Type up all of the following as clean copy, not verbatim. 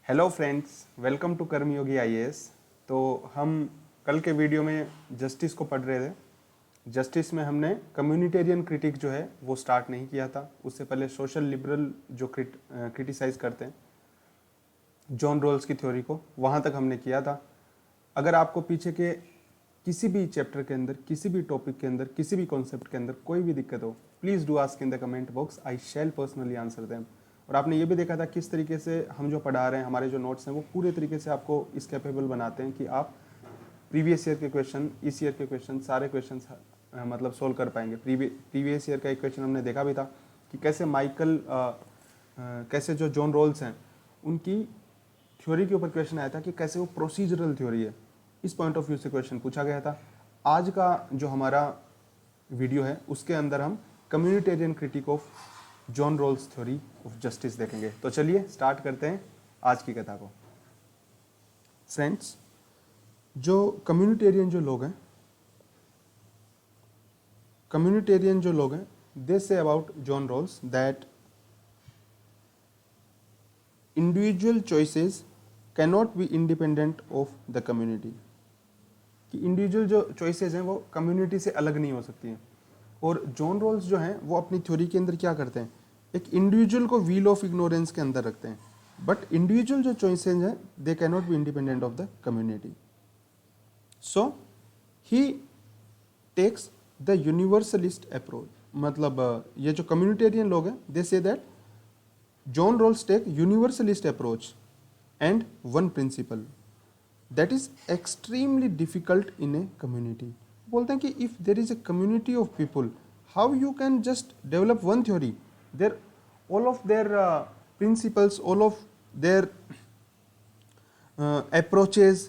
Hello friends, welcome to Karmayogi IAS. तो हम कल के वीडियो में जस्टिस को पढ़ रहे थे। जस्टिस में हमने कम्युनिटेरियन क्रिटिक जो है वो स्टार्ट नहीं किया था। उससे पहले सोशल लिबरल जो क्रिटिसाइज करते हैं जॉन रोल्स की थ्योरी को, वहाँ तक हमने किया था। अगर आपको पीछे के किसी भी चैप्टर के अंदर, किसी भी टॉपिक के अंदर, किसी भी कॉन्सेप्ट के अंदर कोई भी दिक्कत हो, please do ask in the comment box, I shall personally answer them. और आपने ये भी देखा था किस तरीके से हम जो पढ़ा रहे हैं, हमारे जो नोट्स हैं वो पूरे तरीके से आपको इस कैपेबल बनाते हैं कि आप प्रीवियस ईयर के क्वेश्चन, इस ईयर के क्वेश्चन, सारे क्वेश्चन मतलब सोल्व कर पाएंगे। प्रीवियस ईयर का एक क्वेश्चन हमने देखा भी था कि कैसे जो जॉन रोल्स हैं उनकी थ्योरी के ऊपर क्वेश्चन आया था कि कैसे वो प्रोसीजरल थ्योरी है, इस पॉइंट ऑफ व्यू से क्वेश्चन पूछा गया था। आज का जो हमारा वीडियो है उसके अंदर हम communitarian critique of John Rawls theory of justice देखेंगे। तो चलिए स्टार्ट करते हैं आज की कथा को। फ्रेंड्स, जो कम्युनिटेरियन जो लोग हैं they say about John Rawls that individual choices cannot be independent of the community, कि इंडिविजुअल जो चॉइसेस हैं वो कम्युनिटी से अलग नहीं हो सकती हैं। और जॉन रोल्स जो हैं वो अपनी थ्योरी के अंदर क्या करते हैं, एक इंडिविजुअल को व्हील ऑफ इग्नोरेंस के अंदर रखते हैं, बट इंडिविजुअल जो चॉइसेस हैं they cannot be independent of the community. So he takes the universalist approach. मतलब ये जो कम्युनिटेरियन लोग हैं they say that John Rawls take universalist approach and one principle that is extremely difficult in a community। बोलते हैं कि if there is a community of people, how you can just develop one theory, their all of their principles, all of their approaches,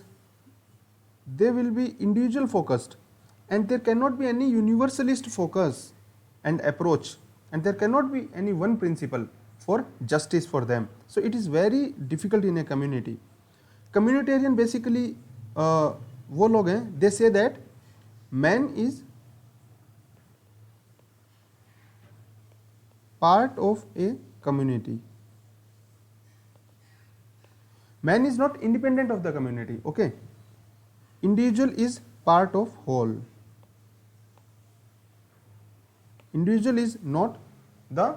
they will be individual focused, and there cannot be any universalist focus and approach, and there cannot be any one principle for justice for them. So it is very difficult in a community। Communitarian basically वो लोग हैं, they say that man is part of a community, man is not independent of the community, okay, individual is part of whole, individual is not the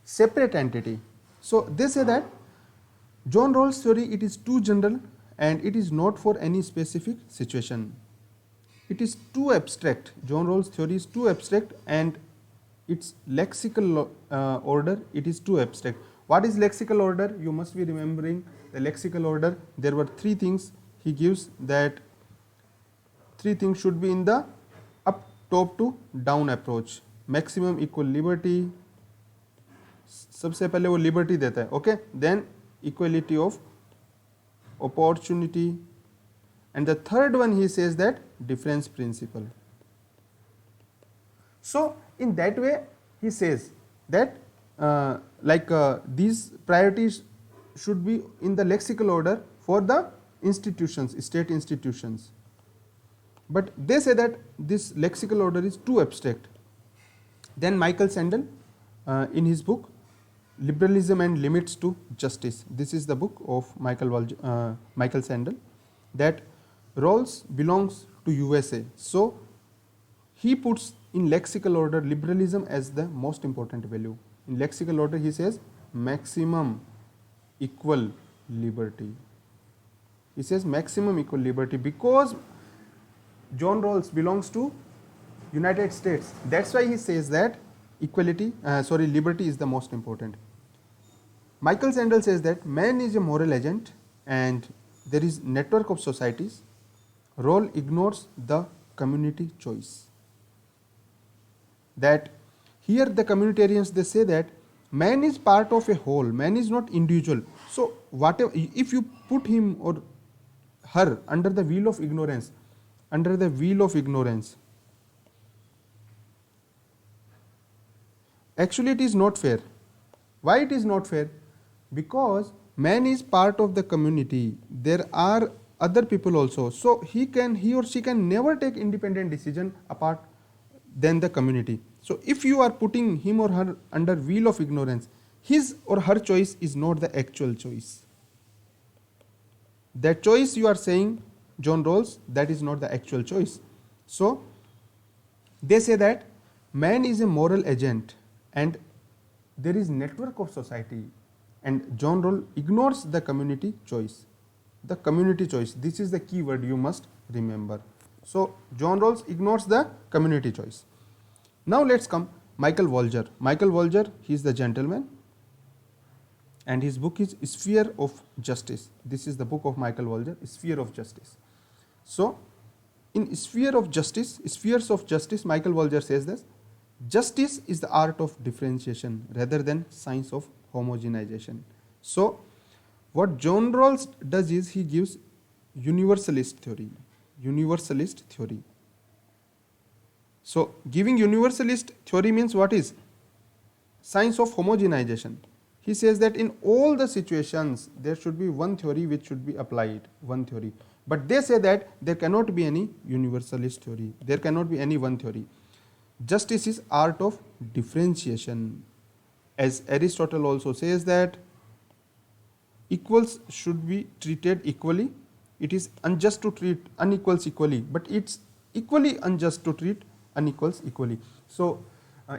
separate entity। So they say that John Rawls theory, it is too general and it is not for any specific situation, it is too abstract। John Rawls theory is too abstract and its lexical order, it is too abstract। What is lexical order? You must be remembering the lexical order. There were three things he gives, that three things should be in the up top to down approach। Maximum equal liberty, सबसे पहले वो liberty देता है, okay, then equality of opportunity, and the third one he says that difference principle. So in that way he says that these priorities should be in the lexical order for the institutions, state institutions, but they say that this lexical order is too abstract। Then Michael Sandel in his book Liberalism and Limits to Justice, this is the book of Michael Sandel, that Rawls belongs to USA, so he puts in lexical order liberalism as the most important value। In lexical order he says maximum equal liberty, he says maximum equal liberty, because John Rawls belongs to United States, that's why he says that liberty is the most important। Michael Sandel says that man is a moral agent and there is network of societies, Rawls ignores the community choice। That here the communitarians, they say that man is part of a whole, man is not individual, so whatever, if you put him or her under the wheel of ignorance, actually it is not fair। Why it is not fair? Because man is part of the community, there are other people also, so he or she can never take independent decision apart than the community। So if you are putting him or her under wheel of ignorance, his or her choice is not the actual choice। That choice you are saying, John Rawls, that is not the actual choice. So they say that man is a moral agent and there is network of society, and John Rawls ignores the community choice. The community choice, this is the key word you must remember. So John Rawls ignores the community choice. Now let's come Michael Walzer. Michael Walzer, he is the gentleman, and his book is Sphere of Justice. This is the book of Michael Walzer, Sphere of Justice. So in Spheres of Justice, Michael Walzer says this: justice is the art of differentiation rather than science of homogenization. So what John Rawls does is he gives universalist theory. So giving universalist theory means what is? Science of homogenization. He says that in all the situations there should be one theory which should be applied, one theory. But they say that there cannot be any universalist theory, there cannot be any one theory. Justice is art of differentiation. As Aristotle also says that equals should be treated equally. It is unjust to treat unequals equally, but it's equally unjust to treat unequals equally. So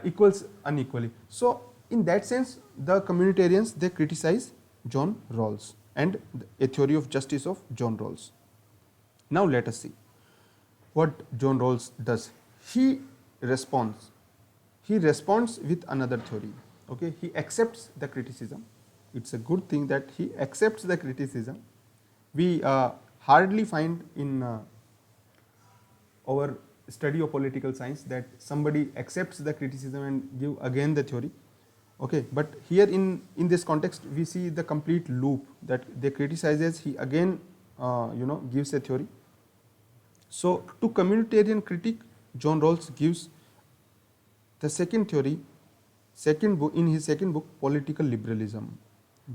equals unequally. So in that sense, the communitarians, they criticize John Rawls and a theory of justice of John Rawls. Now let us see what John Rawls does. He responds with another theory. Okay, he accepts the criticism. It's a good thing that he accepts the criticism. We hardly find in our study of political science that somebody accepts the criticism and give again the theory. Okay, but here in this context we see the complete loop, that they criticizes, he again gives a theory. So to communitarian critique, John Rawls gives the second theory, in his second book, Political Liberalism.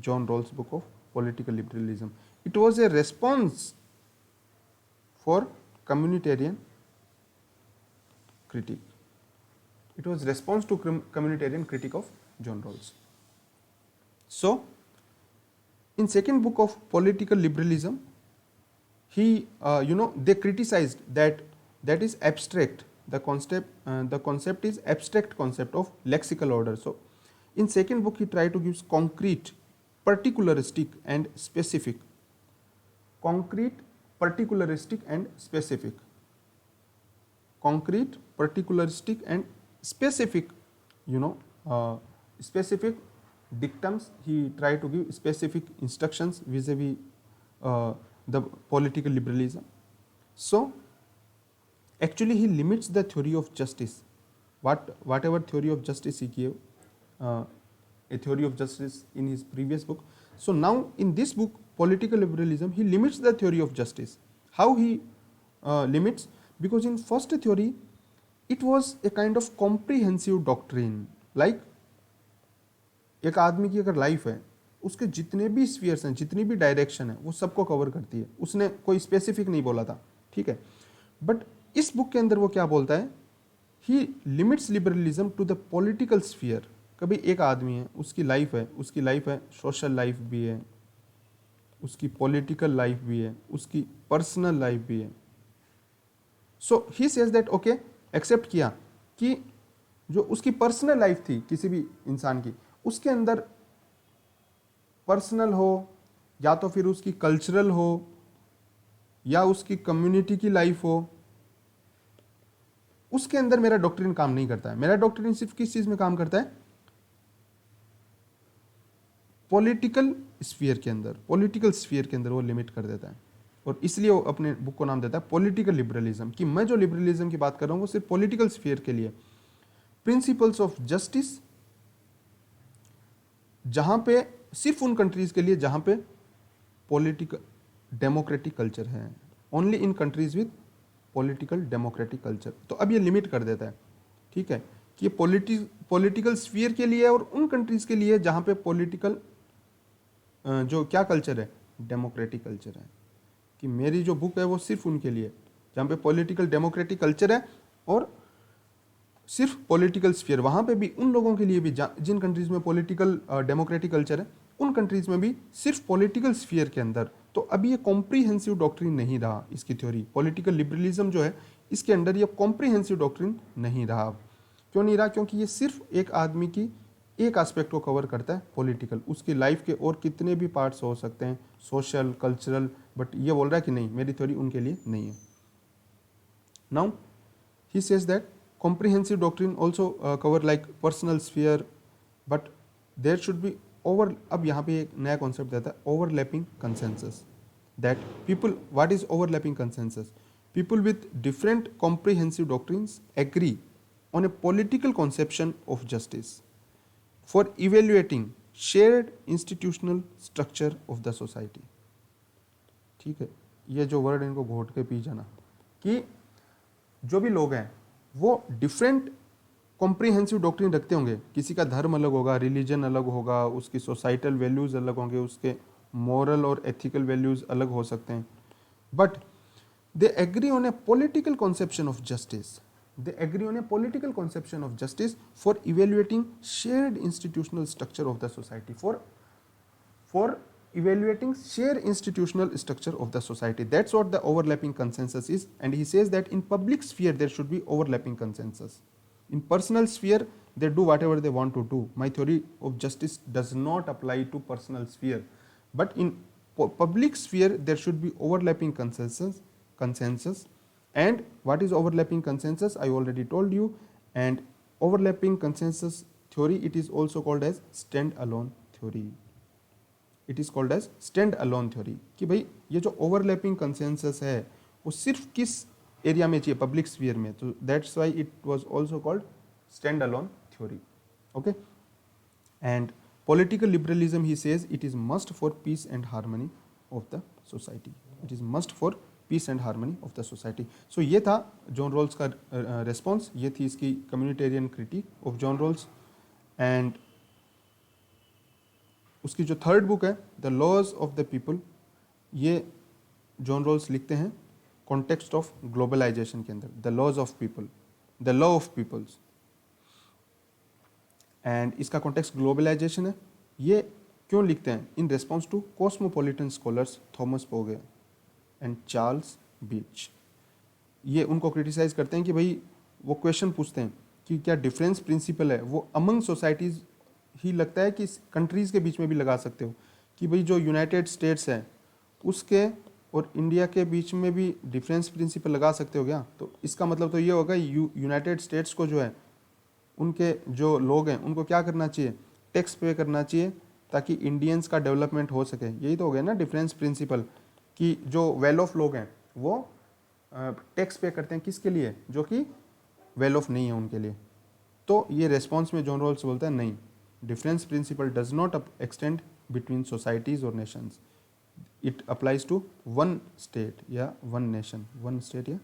John Rawls' book of Political Liberalism. It was a response for communitarian critique. It was response to communitarian critique of John Rawls. So in second book of Political Liberalism, he they criticized that is abstract. The concept is abstract concept of lexical order. So in second book he tried to give concrete, particularistic and specific. Concrete, particularistic and specific. Concrete, particularistic and specific, specific dictums. He tried to give specific instructions vis-a-vis the political liberalism. So actually he limits the theory of justice. Whatever theory of justice he gave, a theory of justice in his previous book. So now in this book, Political Liberalism, he limits the theory of justice. How he limits? Because in first theory, it was a kind of comprehensive doctrine. Like एक आदमी की अगर life है, उसके जितने भी spheres हैं, जितनी भी डायरेक्शन है, वो सबको कवर करती है. उसने कोई स्पेसिफिक नहीं बोला था, ठीक है. बट इस बुक के अंदर वो क्या बोलता है? He limits liberalism to the political sphere. कभी एक आदमी है, उसकी लाइफ है, सोशल लाइफ भी है, उसकी पॉलिटिकल लाइफ भी है, उसकी पर्सनल लाइफ भी है. So he says that okay, accept किया कि जो उसकी पर्सनल लाइफ थी किसी भी इंसान की, उसके अंदर पर्सनल हो या तो फिर उसकी कल्चरल हो या उसकी कम्युनिटी की लाइफ हो, उसके अंदर मेरा डॉक्ट्रिन काम नहीं करता है. मेरा डॉक्ट्रिन सिर्फ किस चीज में काम करता है? पॉलिटिकल स्फीयर के अंदर वो लिमिट कर देता है. और इसलिए वो अपने बुक को नाम देता है पॉलिटिकल लिबरलिज्म, कि मैं जो लिबरलिज्म की बात कर रहा हूं वो सिर्फ पॉलिटिकल स्फीयर के लिए. प्रिंसिपल्स ऑफ जस्टिस, जहां पे सिर्फ उन कंट्रीज के लिए जहां पे पॉलिटिकल डेमोक्रेटिक कल्चर है, only in countries with political democratic culture. तो अब ये लिमिट कर देता है, ठीक है, कि पॉलिटिकल स्फीयर के लिए और उन कंट्रीज के लिए जहां पे पॉलिटिकल जो क्या कल्चर है, डेमोक्रेटिक कल्चर है. कि मेरी जो बुक है वो सिर्फ उनके लिए जहां पे पॉलिटिकल डेमोक्रेटिक कल्चर है, और सिर्फ पॉलिटिकल स्फीयर, वहां पे भी उन लोगों के लिए भी जिन कंट्रीज में पॉलिटिकल डेमोक्रेटिक कल्चर है, उन कंट्रीज में भी सिर्फ पॉलिटिकल स्फीयर के अंदर तो अब ये कॉम्प्रीहेंसिव डॉक्ट्रिन नहीं रहा इसकी थ्योरी। पॉलिटिकल लिबरलिज्म जो है इसके अंडर ये कॉम्प्रीहेंसिव डॉक्ट्रिन नहीं रहा। क्यों नहीं रहा? क्योंकि ये सिर्फ एक आदमी की एक एस्पेक्ट को कवर करता है पॉलिटिकल, उसकी लाइफ के और कितने भी पार्ट्स हो सकते हैं, सोशल, कल्चरल, बट ये बोल रहा है कि नहीं, मेरी थ्योरी उनके लिए नहीं है। Now he says that comprehensive doctrine also cover like personal sphere, but there should be अब यहाँ पे एक नया कॉन्सेप्ट देता है, overlapping consensus, that people, what is overlapping consensus? People with different comprehensive doctrines agree on a political conception of justice for evaluating shared institutional structure of the society। ठीक है, ये जो वर्ड इनको घोट के पी जाना, कि जो भी लोग हैं वो डिफरेंट कॉम्प्रीहेंसिव डॉक्ट्रिन रखते होंगे, किसी का धर्म अलग होगा, रिलीजन अलग होगा, उसकी सोसाइटल वैल्यूज अलग होंगे, उसके मॉरल और एथिकल वैल्यूज अलग हो सकते हैं, but they agree on a political conception of justice, they agree on a political conception of justice for evaluating shared institutional structure of the society, for evaluating shared institutional structure of the society. That's what the overlapping consensus is, and he says that in public sphere there should be overlapping consensus. In personal sphere they do whatever they want to do. My theory of justice does not apply to personal sphere, but in public sphere there should be overlapping consensus. And what is overlapping consensus? I already told you. And overlapping consensus theory, it is also called as stand-alone theory. It is called as stand alone theory, कि भाई ये जो overlapping consensus है वो सिर्फ किस area में चाहिए, पब्लिक स्फीयर में, तो that's why it was also called stand alone theory. Okay, and political liberalism he says it is must for peace and harmony of the society, it is must for peace and harmony of the society. So ये था John Rawls का response, ये थी इसकी communitarian critique of John Rawls. And उसकी जो third book है the laws of the people, ये जॉन रॉल्स लिखते हैं कॉन्टेक्स्ट ऑफ ग्लोबलाइजेशन के अंदर, the laws of people, the law of peoples, and इसका कॉन्टेक्स्ट ग्लोबलाइजेशन है। ये क्यों लिखते हैं? In response to cosmopolitan scholars Thomas Pogge and Charles Beitz. ये उनको क्रिटिसाइज करते हैं कि भाई वो क्वेश्चन पूछते हैं कि क्या डिफरेंस प्रिंसिपल है वो अमंग सोसाइटीज़ ही लगता है कि कंट्रीज़ के बीच में भी लगा सकते हो, कि भाई जो यूनाइटेड स्टेट्स है उसके और इंडिया के बीच में भी डिफरेंस प्रिंसिपल लगा सकते हो क्या? तो इसका मतलब तो ये होगा यूनाइटेड स्टेट्स को जो है उनके जो लोग हैं उनको क्या करना चाहिए, टैक्स पे करना चाहिए ताकि इंडियंस का डेवलपमेंट हो सके। यही तो हो गया ना डिफरेंस प्रिंसिपल, कि जो वेल ऑफ लोग हैं वो टैक्स पे करते हैं किसके लिए, जो कि वेल ऑफ नहीं है उनके लिए। तो ये रेस्पॉन्स में जॉन रॉल्स बोलता है नहीं, difference principle does not extend between societies or nations, it applies to one state या one nation, one state या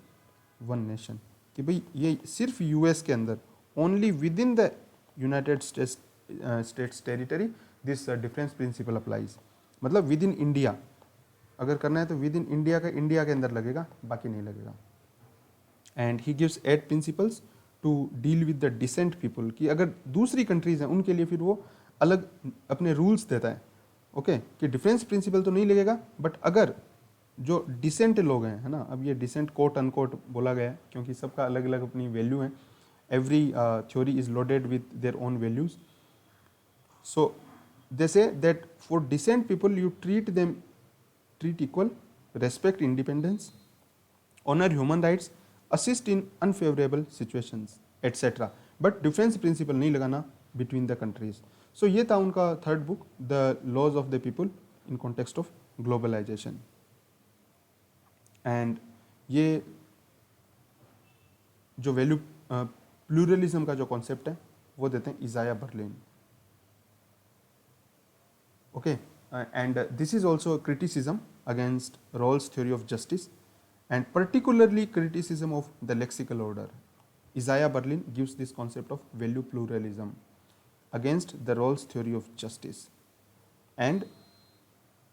one nation, कि भाई ये सिर्फ यूएस के अंदर only within the United States territory this difference principle applies, मतलब within India अगर करना है तो विद इन इंडिया का इंडिया के अंदर लगेगा, बाकी नहीं लगेगा। And he gives 8 principles to deal with the decent people, कि अगर दूसरी कंट्रीज हैं उनके लिए फिर वो अलग अपने रूल्स देता है। ओके, कि डिफरेंस प्रिंसिपल तो नहीं लगेगा, बट अगर जो डिसेंट लोग हैं, है ना, अब ये डिसेंट कोट अनकोट बोला गया है क्योंकि सबका अलग अलग अपनी वैल्यू है, every theory is loaded with their own values. So they say that for decent people you treat equal, respect independence, honor human rights, assist in unfavorable situations, etc. But difference principle नहीं लगाना between the countries. So ये था उनका third book, the laws of the people in context of globalisation. And ये जो value pluralism का जो concept है वो देते हैं Isaiah Berlin. Okay, and this is also a criticism against Rawls' theory of justice and particularly criticism of the lexical order. Isaiah Berlin gives this concept of value pluralism against the Rawls' theory of justice and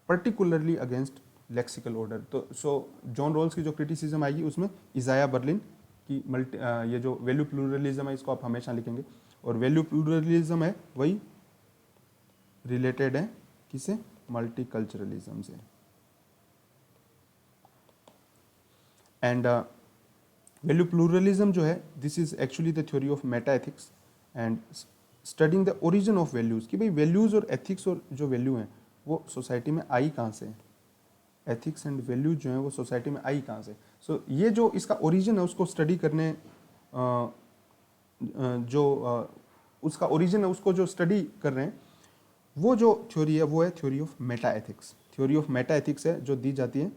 particularly against lexical order. तो so John Rawls की जो criticism आएगी उसमें इजाया Berlin की ये जो value pluralism है इसको आप हमेशा लिखेंगे, और value pluralism है वही रिलेटेड है किसे, मल्टीकल्चरलिज्म से। एंड वैल्यू प्लूरलिज्म जो है, this is actually the theory of Meta ethics and studying the origin of values, कि भाई वैल्यूज़ और एथिक्स और जो वैल्यू हैं वो सोसाइटी में आई कहाँ से, एथिक्स एंड वैल्यूज जो हैं वो सोसाइटी में आई कहाँ से। सो ये जो इसका ओरिजिन है उसको स्टडी करने उसका ओरिजिन है उसको जो स्टडी कर रहे हैं, वो जो थ्योरी है वो है theory of Meta ethics. Theory of Meta ethics है जो दी जाती है,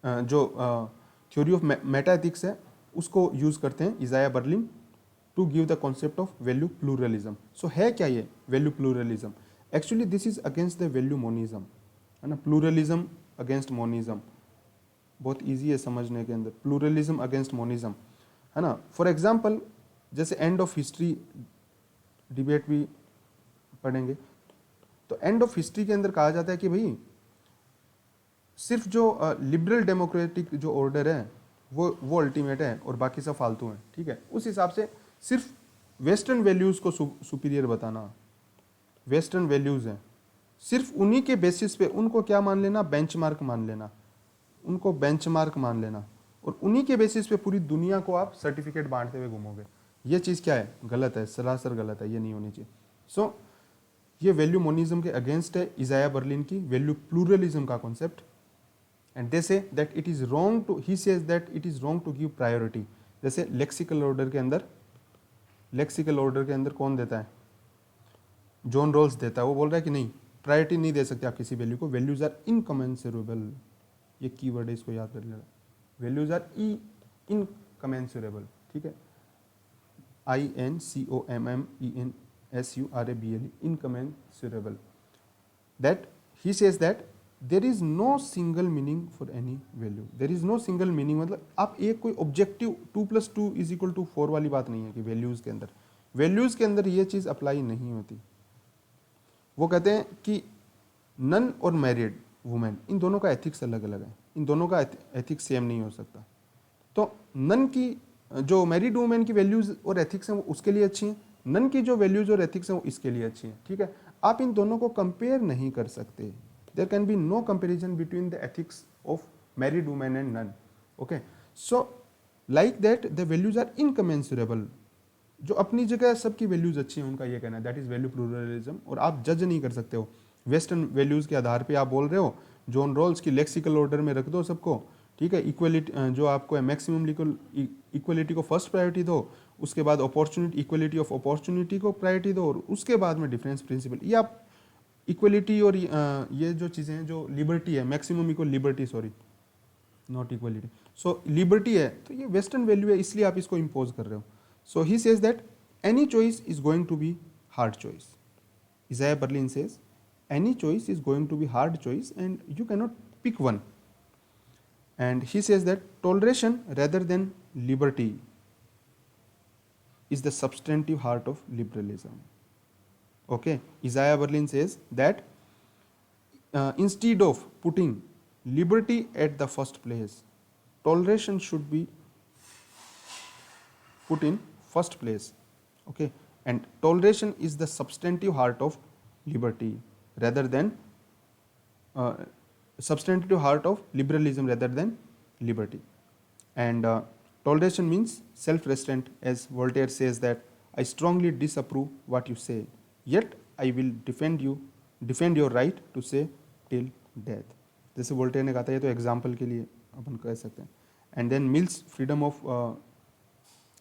जो थ्योरी ऑफ मेटा एथिक्स है उसको यूज करते हैं Isaiah Berlin to give the concept of value pluralism. So है क्या ये value pluralism? Actually this is against the value monism, है ना, प्लूरलिज्म अगेंस्ट मोनिज्म, बहुत इजी है समझने के अंदर, प्लूरलिज्म अगेंस्ट मोनिज्म, है ना। फॉर एग्जांपल जैसे एंड ऑफ हिस्ट्री डिबेट भी पढ़ेंगे, तो एंड ऑफ हिस्ट्री के अंदर कहा जाता है कि भाई सिर्फ जो लिबरल डेमोक्रेटिक जो ऑर्डर है वो अल्टीमेट है और बाकी सब फालतू हैं, ठीक है। उस हिसाब से सिर्फ वेस्टर्न वैल्यूज़ को सुपीरियर बताना, वेस्टर्न वैल्यूज़ हैं, सिर्फ उन्हीं के बेसिस पे उनको क्या मान लेना, बेंचमार्क मान लेना, उनको बेंचमार्क मान लेना, और उन्हीं के बेसिस पे पूरी दुनिया को आप सर्टिफिकेट बांटते हुए घूमोगे। ये चीज़ क्या है? गलत है, सरासर गलत है, ये नहीं होनी चाहिए। सो ये वैल्यू मोनिज्म के अगेंस्ट है इजाया बर्लिन की वैल्यू प्लूरलिज्म का concept, and they say that it is wrong to, he says that it is wrong to give priority. जैसे लेक्सिकल ऑर्डर के अंदर, लेक्सिकल ऑर्डर के अंदर कौन देता है? जॉन रॉल्स देता है। वो बोल रहा है कि नहीं, प्रायोरिटी नहीं दे सकते आप किसी वैल्यू को, वैल्यूज आर इनकमेंसुरेबल, ये कीवर्ड है, इसको याद कर लेना, वैल्यूज आर इनकमेंसुरेबल, ठीक है, INCOMMENSURABLE, incommensurable, that he says that there is no single meaning for any value, there is no single meaning, मतलब आप एक कोई ऑब्जेक्टिव 2+2=4 वाली बात नहीं है कि वैल्यूज के अंदर, वैल्यूज के अंदर ये चीज अप्लाई नहीं होती। वो कहते हैं कि नन और मैरिड वुमेन, इन दोनों का एथिक्स अलग अलग है, इन दोनों का एथिक्स सेम नहीं हो सकता। तो नन की जो मैरिड वुमेन की वैल्यूज और एथिक्स हैं वो उसके लिए अच्छी हैं, नन की जो वैल्यूज और एथिक्स हैं वो इसके लिए अच्छी हैं, ठीक है। आप इन दोनों को कंपेयर नहीं कर सकते, there can be no comparison between the ethics of married women and nun, okay. So like that the values are incommensurable, जो अपनी जगह सबकी वैल्यूज अच्छी हैं उनका ये कहना है, दैट इज वैल्यू प्लूरलिज्म। और आप जज नहीं कर सकते हो वेस्टर्न वैल्यूज के आधार पे, आप बोल रहे हो जॉन रॉल्स की लेक्सिकल ऑर्डर में रख दो सबको, ठीक है, इक्वलिटी जो आपको है मैक्सिमम इक्वलिटी को फर्स्ट प्रायोरिटी दो, उसके बाद अपॉर्चुनिटी, इक्वलिटी ऑफ अपॉर्चुनिटी को प्रायोरिटी दो, और उसके बाद में डिफरेंस प्रिंसिपल। ये आप इक्वलिटी और ये जो चीज़ें हैं, जो लिबर्टी है, maximum equal liberty, sorry not equality, so liberty है, तो ये वेस्टर्न वैल्यू है, इसलिए आप इसको इम्पोज कर रहे हो। So he says that any choice is going to be hard choice, Isaiah Berlin says any choice is going to be hard choice and you cannot pick one, and he says that toleration rather than liberty is the substantive heart of liberalism, okay. Isaiah Berlin says that instead of putting liberty at the first place, toleration should be put in first place, okay, and toleration is the substantive heart of liberty rather than substantive heart of liberalism rather than liberty. And toleration means self-restraint, as Voltaire says that I strongly disapprove what you say, yet I will defend your right to say till death. जैसे Voltaire ने कहा था, ये तो example के लिए अपन कह सकते हैं। And then Mill's freedom of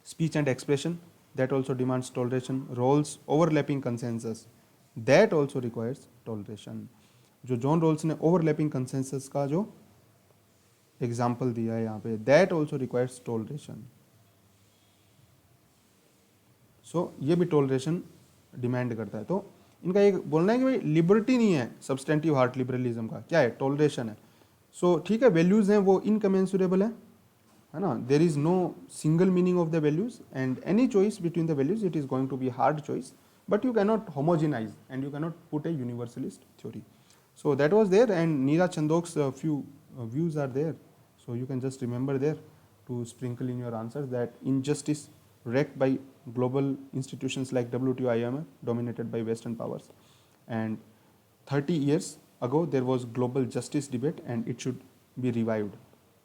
speech and expression, that also demands toleration, Rawls overlapping consensus, that also requires toleration. जो जॉन रोल्स ने ओवरलैपिंग कंसेंसस का जो एग्जाम्पल दिया है यहाँ पे, that also requires toleration. So ये भी टॉलरेशन डिमांड करता है। तो इनका एक बोलना है कि भाई लिबर्टी नहीं है सब्सटेंटिव हार्ट लिबरलिज्म का, क्या है? टॉलरेशन है। सो ठीक है, वैल्यूज हैं वो इनकमेंसुरेबल है ना, there is no single meaning of the values and any choice between the values it is going to be hard choice, but you cannot homogenize and you cannot put a universalist theory. So that was there, and Neera Chandok's few views are there, so you can just remember there to sprinkle in your answers that injustice wreaked by global institutions like WTO, IMF, dominated by Western powers, and 30 years ago there was global justice debate and it should be revived.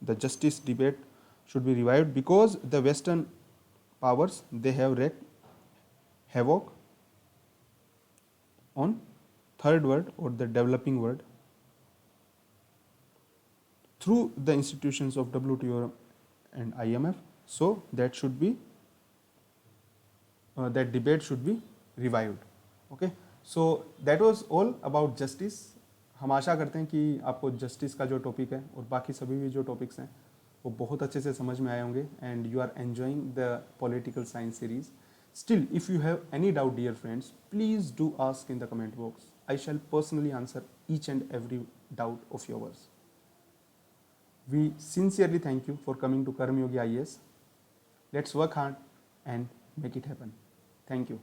the justice debate should be revived, because the Western powers, they have wreaked havoc on third world or the developing world through the institutions of WTO and IMF. So that should be that debate should be revived. Okay, so that was all about justice. हम आशा करते हैं कि आपको justice का जो topic है और बाकी सभी भी जो टॉपिक्स हैं वो बहुत अच्छे से समझ में आए होंगे, and you are enjoying the political science series. Still, if you have any doubt, dear friends, please do ask in the comment box. I shall personally answer each and every doubt of yours. We sincerely thank you for coming to Karma Yogi IAS. Let's work hard and make it happen. Thank you.